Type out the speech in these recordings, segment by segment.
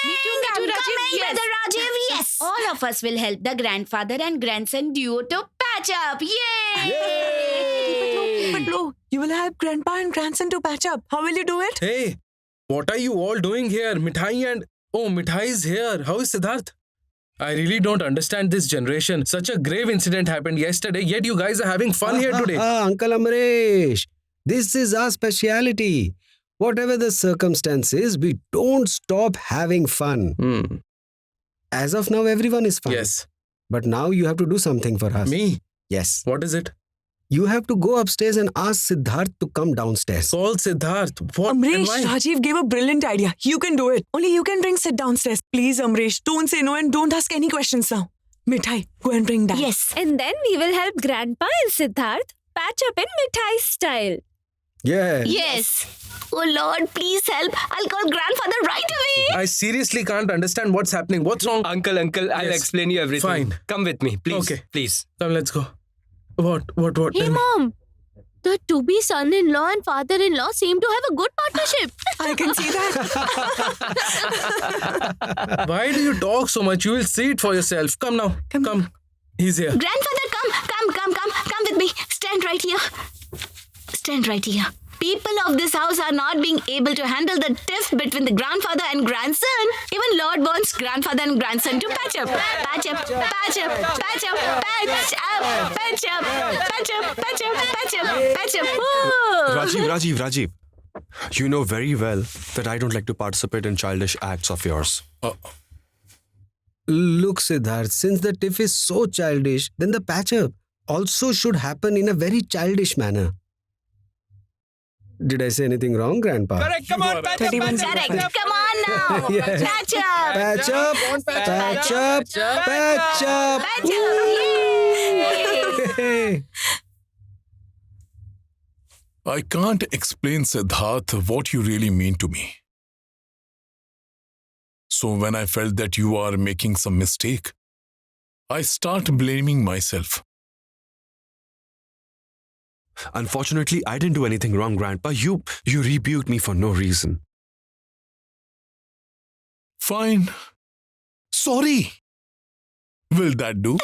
Me too, I'm Rajiv. coming, Yes. Brother Rajiv. Yes. All of us will help the grandfather and grandson duo to patch up. Yay! But no, you will help grandpa and grandson to patch up. How will you do it? Hey, what are you all doing here? Mithai and... Oh, Mithai is here. How is Siddharth? I really don't understand this generation. Such a grave incident happened yesterday, yet you guys are having fun here today. Uncle Amresh, this is our speciality. Whatever the circumstances, we don't stop having fun. Hmm. As of now, everyone is fine. Yes. But now you have to do something for us. Me? Yes. What is it? You have to go upstairs and ask Siddharth to come downstairs. Call Siddharth. What? And Amresh, why? Rajiv gave a brilliant idea. You can do it. Only you can bring Sid downstairs. Please, Amresh, don't say no and don't ask any questions now. Mithai, go and bring Dad. Yes. And then we will help Grandpa and Siddharth patch up in Mithai style. Yeah. Yes. Oh Lord, please help. I'll call grandfather right away. I seriously can't understand what's happening. What's wrong? Uncle, I'll Yes. explain you everything. Fine. Come with me, please. Okay. Please. Come, let's go. What? Hey Tell me. Mom, the to-be son-in-law and father-in-law seem to have a good partnership. I can see that. Why do you talk so much? You will see it for yourself. Come now. Come. He's here. Grandfather, come with me. Stand right here. Stand right here. People of this house are not being able to handle the tiff between the grandfather and grandson. Even Lord wants grandfather and grandson to patch up. Patch up, patch up, patch up, patch up, patch up, patch up, patch up, patch up, patch up. Whoa. Rajiv. You know very well that I don't like to participate in childish acts of yours. Look, Siddharth, since the tiff is so childish, then the patch-up also should happen in a very childish manner. Did I say anything wrong, Grandpa? Correct. Come on, patch up, 31 patch up. Correct. Come on now. Yes. Patch up. Patch up! Patch up! Patch up! Patch up. Yay. Hey. I can't explain, Siddharth, what you really mean to me. So when I felt that you are making some mistake, I start blaming myself. Unfortunately, I didn't do anything wrong, Grandpa. You rebuked me for no reason. Fine. Sorry. Will that do? Of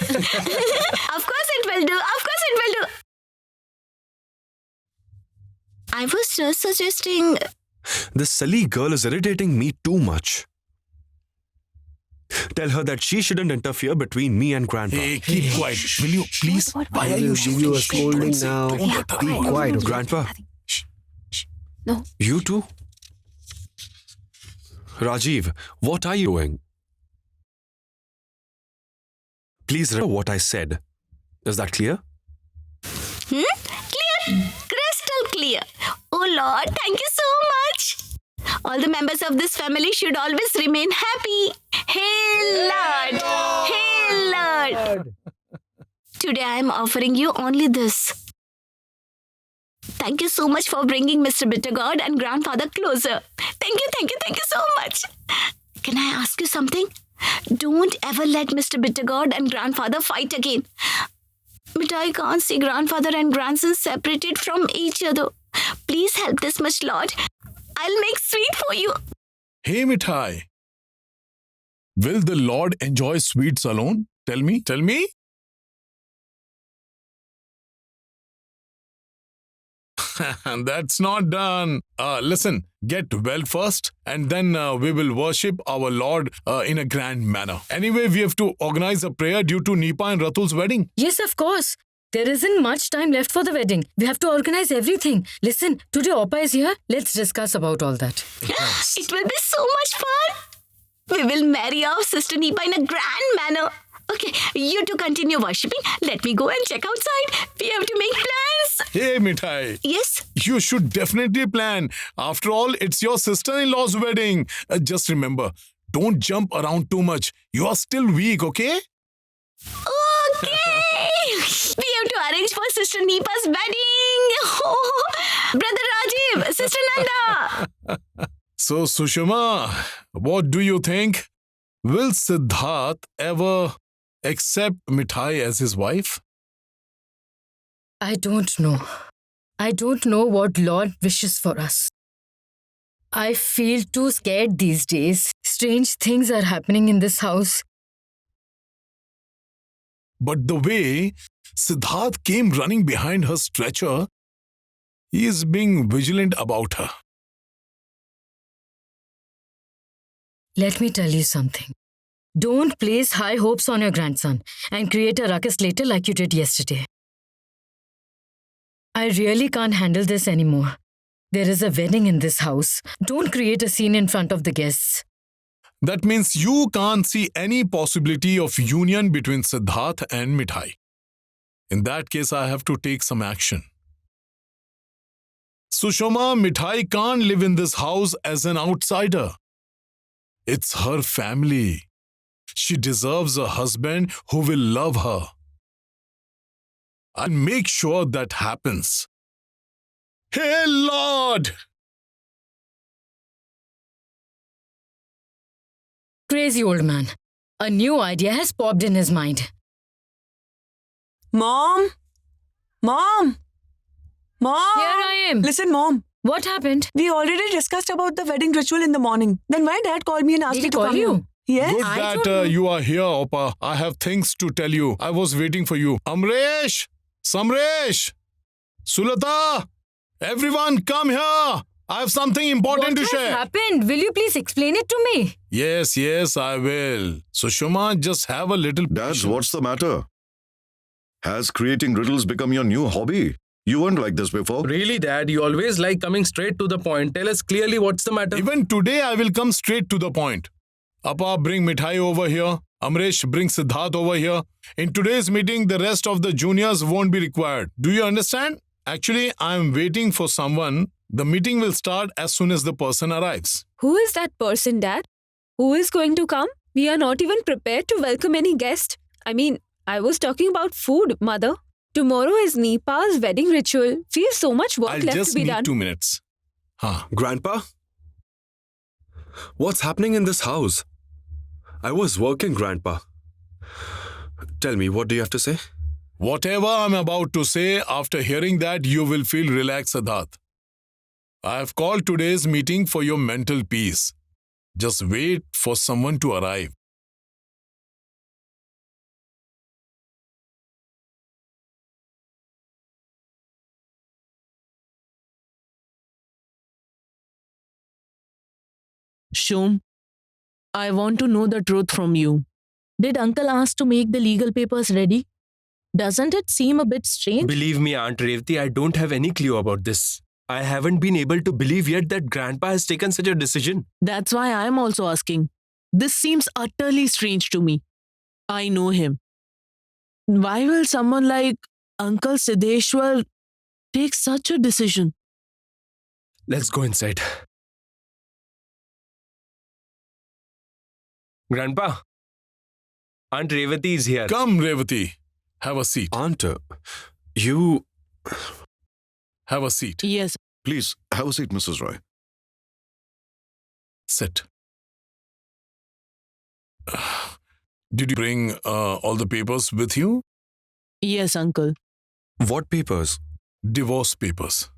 course it will do. Of course it will do. I was just suggesting. This silly girl is irritating me too much. Tell her that she shouldn't interfere between me and Grandpa. Hey, keep quiet. Will you, please? I will give you a scolding now. Be quiet, okay? Grandpa. No. You too? Rajiv, what are you doing? Please remember what I said. Is that clear? Clear? Crystal clear. Oh Lord, thank you so much. All the members of this family should always remain happy. Hail Lord! Hail Lord! Today I am offering you only this. Thank you so much for bringing Mr. Bittergourd and grandfather closer. Thank you so much. Can I ask you something? Don't ever let Mr. Bittergourd and grandfather fight again. But I can't see grandfather and grandson separated from each other. Please help this much, Lord. I'll make sweet for you. Hey, Mithai. Will the Lord enjoy sweets alone? Tell me. That's not done. Listen, get well first and then we will worship our Lord in a grand manner. Anyway, we have to organize a prayer due to Nipa and Ratul's wedding. Yes, of course. There isn't much time left for the wedding. We have to organize everything. Listen, today Oppa is here. Let's discuss about all that. It will be so much fun. We will marry our sister Nipa in a grand manner. Okay, you two continue worshipping. Let me go and check outside. We have to make plans. Hey, Mithai. Yes? You should definitely plan. After all, it's your sister-in-law's wedding. Just remember, don't jump around too much. You are still weak, okay? Okay. We have to arrange for Sister Nipa's wedding. Oh, Brother Rajiv, Sister Nanda. So, Sushma, what do you think? Will Siddharth ever accept Mithai as his wife? I don't know. I don't know what Lord wishes for us. I feel too scared these days. Strange things are happening in this house. But the way Siddharth came running behind her stretcher, he is being vigilant about her. Let me tell you something. Don't place high hopes on your grandson and create a ruckus later like you did yesterday. I really can't handle this anymore. There is a wedding in this house. Don't create a scene in front of the guests. That means you can't see any possibility of union between Siddharth and Mithai. In that case, I have to take some action. Sushma, Mithai can't live in this house as an outsider. It's her family. She deserves a husband who will love her. I'll make sure that happens. Hey, Lord! Crazy old man. A new idea has popped in his mind. Mom? Mom? Mom? Here I am. Listen, Mom. What happened? We already discussed about the wedding ritual in the morning. Then why Dad called me and asked Did me he to call come you? here? Yes. Good I that don't know. you are here, Opa. I have things to tell you. I was waiting for you. Amresh! Samresh! Sulata! Everyone come here! I have something important What to has share. happened? Will you please explain it to me? Yes, I will. So, Shuma, just have a little Dad, patience. what's the matter? Has creating riddles become your new hobby? You weren't like this before. Really, Dad, you always like coming straight to the point. Tell us clearly what's the matter. Even today, I will come straight to the point. Appa, bring Mithai over here. Amresh, bring Siddharth over here. In today's meeting, the rest of the juniors won't be required. Do you understand? Actually, I am waiting for someone. The meeting will start as soon as the person arrives. Who is that person, Dad? Who is going to come? We are not even prepared to welcome any guest. I mean, I was talking about food, Mother. Tomorrow is Nipa's wedding ritual. We have so much work I'll left just to be need done. 2 minutes. Grandpa? What's happening in this house? I was working, Grandpa. Tell me, what do you have to say? Whatever I'm about to say, after hearing that, you will feel relaxed, Siddharth. I have called today's meeting for your mental peace. Just wait for someone to arrive. Shom, I want to know the truth from you. Did Uncle ask to make the legal papers ready? Doesn't it seem a bit strange? Believe me, Aunt Revati, I don't have any clue about this. I haven't been able to believe yet that Grandpa has taken such a decision. That's why I'm also asking. This seems utterly strange to me. I know him. Why will someone like Uncle Siddheshwar take such a decision? Let's go inside. Grandpa, Aunt Revati is here. Come, Revati. Have a seat. Aunt, you... Have a seat. Yes. Please, have a seat, Mrs. Roy. Sit. Did you bring all the papers with you? Yes, Uncle. What papers? Divorce papers.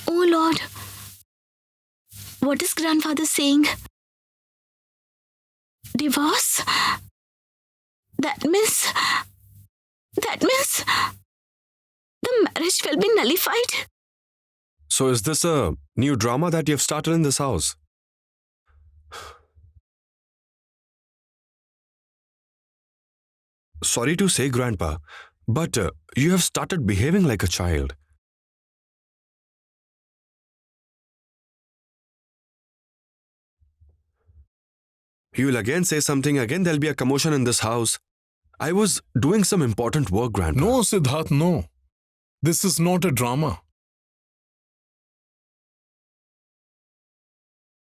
Oh Lord. What is grandfather saying? Divorce? That means the marriage will be nullified. So is this a new drama that you've started in this house? Sorry to say, Grandpa, but you have started behaving like a child. You'll again say something, again there'll be a commotion in this house. I was doing some important work, Grandpa. No, Siddharth, no. This is not a drama.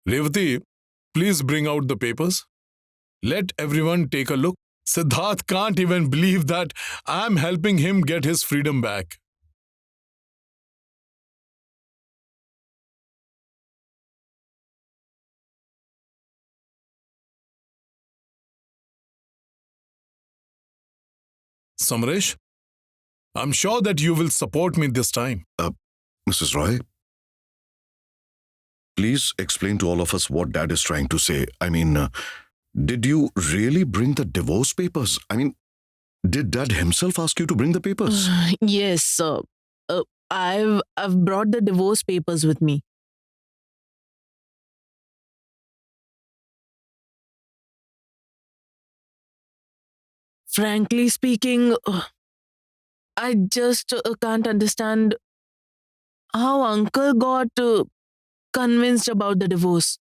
Revati, please bring out the papers. Let everyone take a look. Siddharth can't even believe that I'm helping him get his freedom back. Samresh, I'm sure that you will support me this time. Mrs. Roy, please explain to all of us what Dad is trying to say. I mean, did you really bring the divorce papers? I mean, did Dad himself ask you to bring the papers? Yes, sir. I've brought the divorce papers with me. Frankly speaking, I just can't understand how Uncle got convinced about the divorce.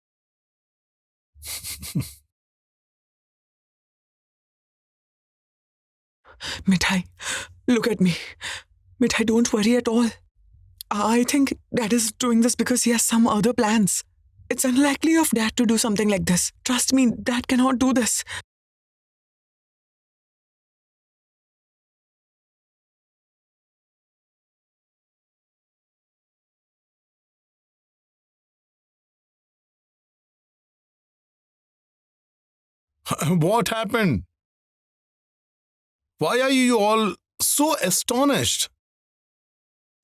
Mithai, look at me. Mithai, don't worry at all. I think Dad is doing this because he has some other plans. It's unlikely of Dad to do something like this. Trust me, Dad cannot do this. What happened? Why are you all so astonished?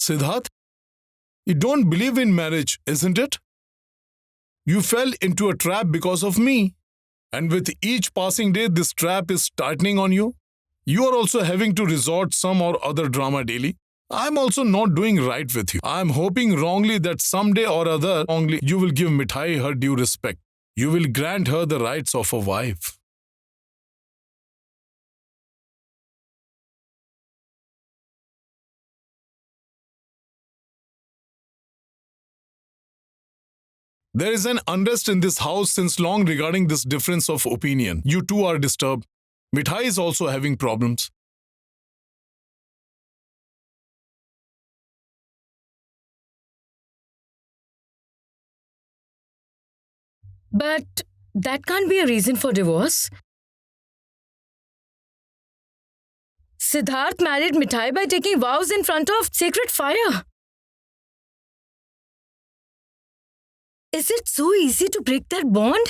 Siddharth, you don't believe in marriage, isn't it? You fell into a trap because of me. And with each passing day, this trap is tightening on you. You are also having to resort some or other drama daily. I'm also not doing right with you. I'm hoping wrongly that someday or other wrongly you will give Mithai her due respect. You will grant her the rights of a wife. There is an unrest in this house since long regarding this difference of opinion. You two are disturbed. Mithai is also having problems. But that can't be a reason for divorce. Siddharth married Mithai by taking vows in front of sacred fire. Is it so easy to break that bond?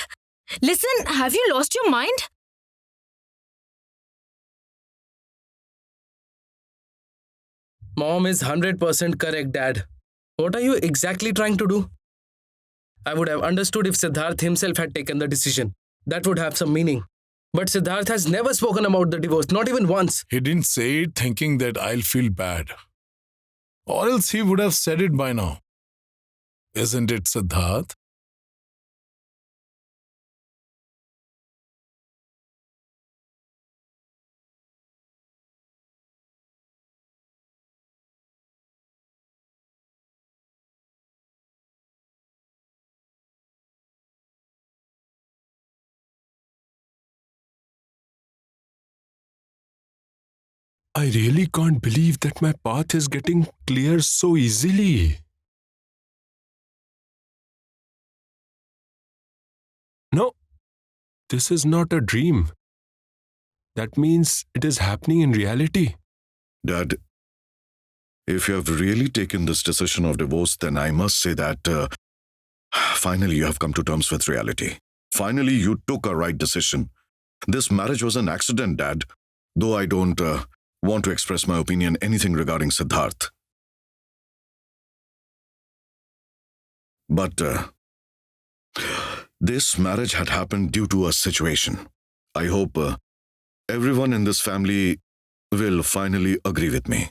Listen, have you lost your mind? Mom is 100% correct, Dad. What are you exactly trying to do? I would have understood if Siddharth himself had taken the decision. That would have some meaning. But Siddharth has never spoken about the divorce, not even once. He didn't say it thinking that I'll feel bad. Or else he would have said it by now. Isn't it, Siddharth? I really can't believe that my path is getting clear so easily. No, this is not a dream. That means it is happening in reality. Dad, if you have really taken this decision of divorce, then I must say that finally you have come to terms with reality. Finally, you took a right decision. This marriage was an accident, Dad, though I don't want to express my opinion anything regarding Siddharth. But this marriage had happened due to a situation. I hope everyone in this family will finally agree with me.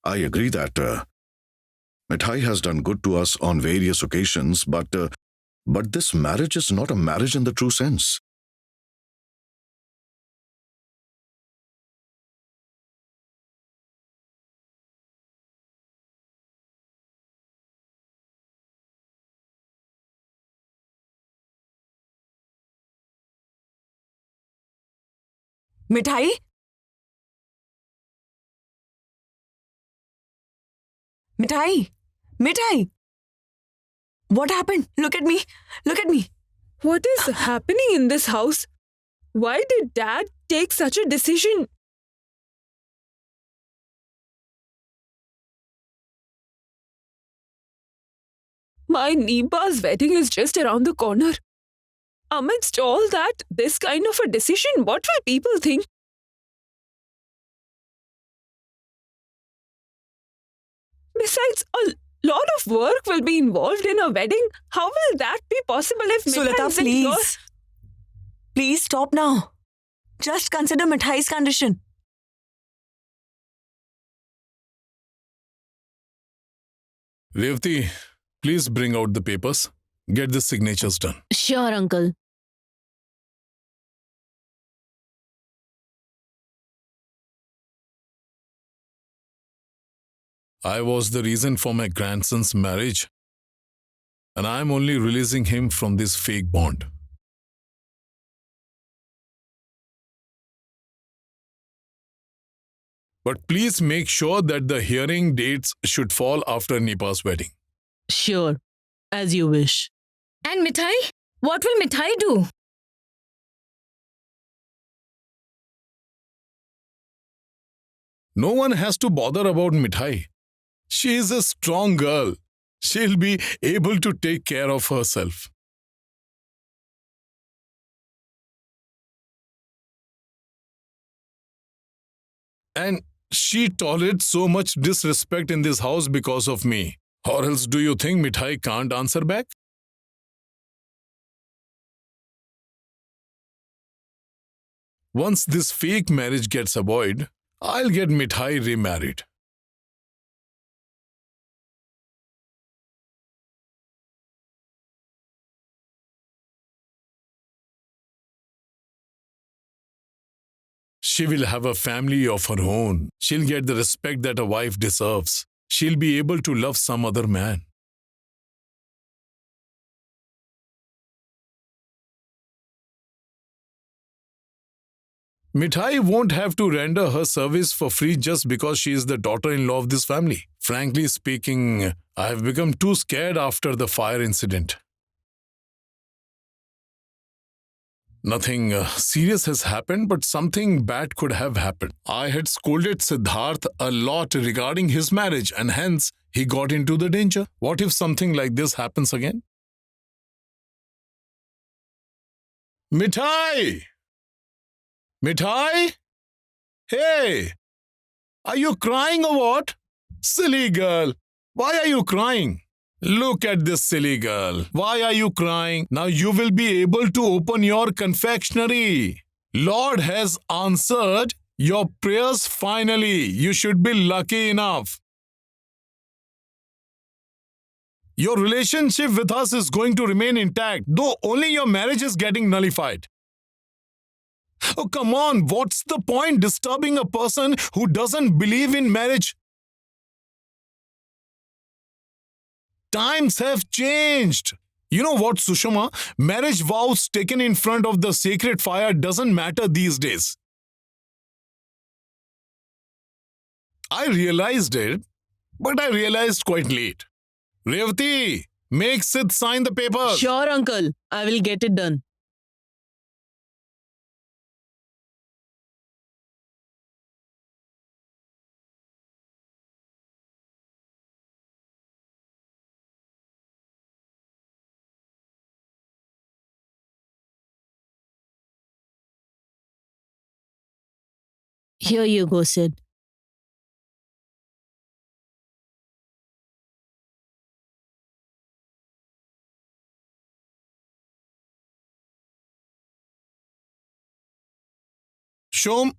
I agree that Mithai has done good to us on various occasions, but this marriage is not a marriage in the true sense. Mithai? Mithai! Mithai! What happened? Look at me. Look at me. What is happening in this house? Why did Dad take such a decision? My Nipa's wedding is just around the corner. Amidst all that, this kind of a decision, what will people think? Besides, a lot of work will be involved in a wedding. How will that be possible if Mithai Sulata, isn't please. yours? Please stop now. Just consider Mithai's condition. Revati, please bring out the papers. Get the signatures done. Sure, uncle. I was the reason for my grandson's marriage, and I'm only releasing him from this fake bond. But please make sure that the hearing dates should fall after Nipa's wedding. Sure, as you wish. And Mithai? What will Mithai do? No one has to bother about Mithai. She is a strong girl. She'll be able to take care of herself. And she tolerates so much disrespect in this house because of me. Or else do you think Mithai can't answer back? Once this fake marriage gets avoided, I'll get Mithai remarried. She will have a family of her own. She'll get the respect that a wife deserves. She'll be able to love some other man. Mithai won't have to render her service for free just because she is the daughter-in-law of this family. Frankly speaking, I have become too scared after the fire incident. Nothing serious has happened, but something bad could have happened. I had scolded Siddharth a lot regarding his marriage, and hence he got into the danger. What if something like this happens again? Mithai! Mithai? Hey! Are you crying or what? Silly girl! Why are you crying? Look at this silly girl. Why are you crying? Now you will be able to open your confectionery. Lord has answered your prayers finally. You should be lucky enough. Your relationship with us is going to remain intact, though only your marriage is getting nullified. Oh, come on. What's the point disturbing a person who doesn't believe in marriage? Times have changed. You know what, Sushma? Marriage vows taken in front of the sacred fire doesn't matter these days. I realized it, but I realized quite late. Revati, make Sid sign the papers. Sure, uncle. I will get it done. Here you go, Sid. Shom,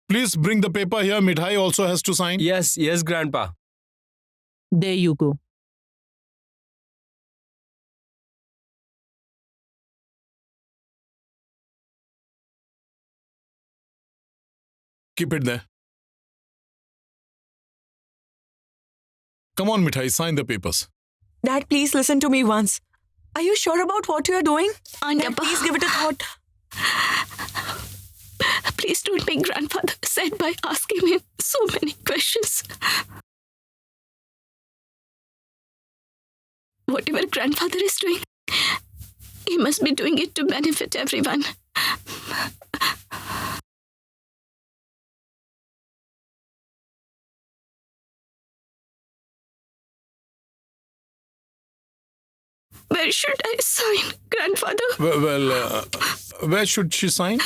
please bring the paper here. Mithai also has to sign. Yes, Grandpa. There you go. Keep it there. Come on, Mithai, sign the papers. Dad, please listen to me once. Are you sure about what you are doing? Aunt Dad, Appa. please give it a thought. Please don't make grandfather sad by asking me so many questions. whatever grandfather is doing, he must be doing it to benefit everyone. Where should I sign, grandfather? Where should she sign?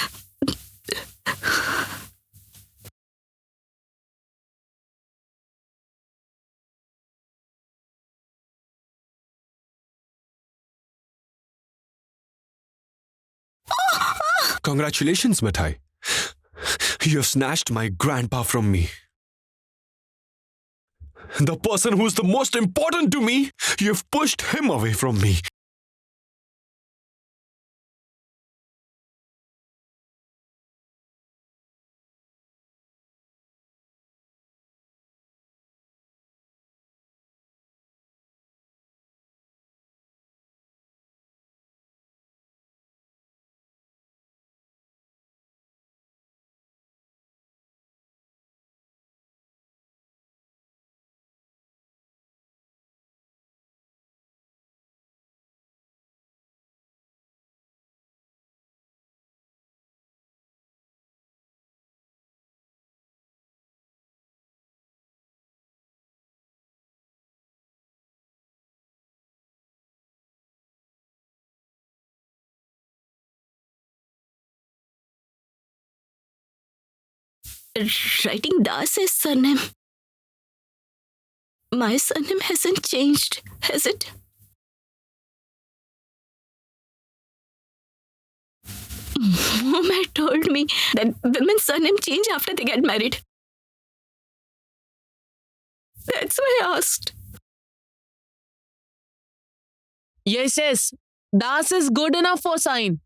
Congratulations, Mithai. You have snatched my grandpa from me. The person who's the most important to me, you've pushed him away from me. Writing Das' surname. My surname hasn't changed, has it? Mom had told me that women's surname change after they get married. That's why I asked. Yes. Das is good enough for sign.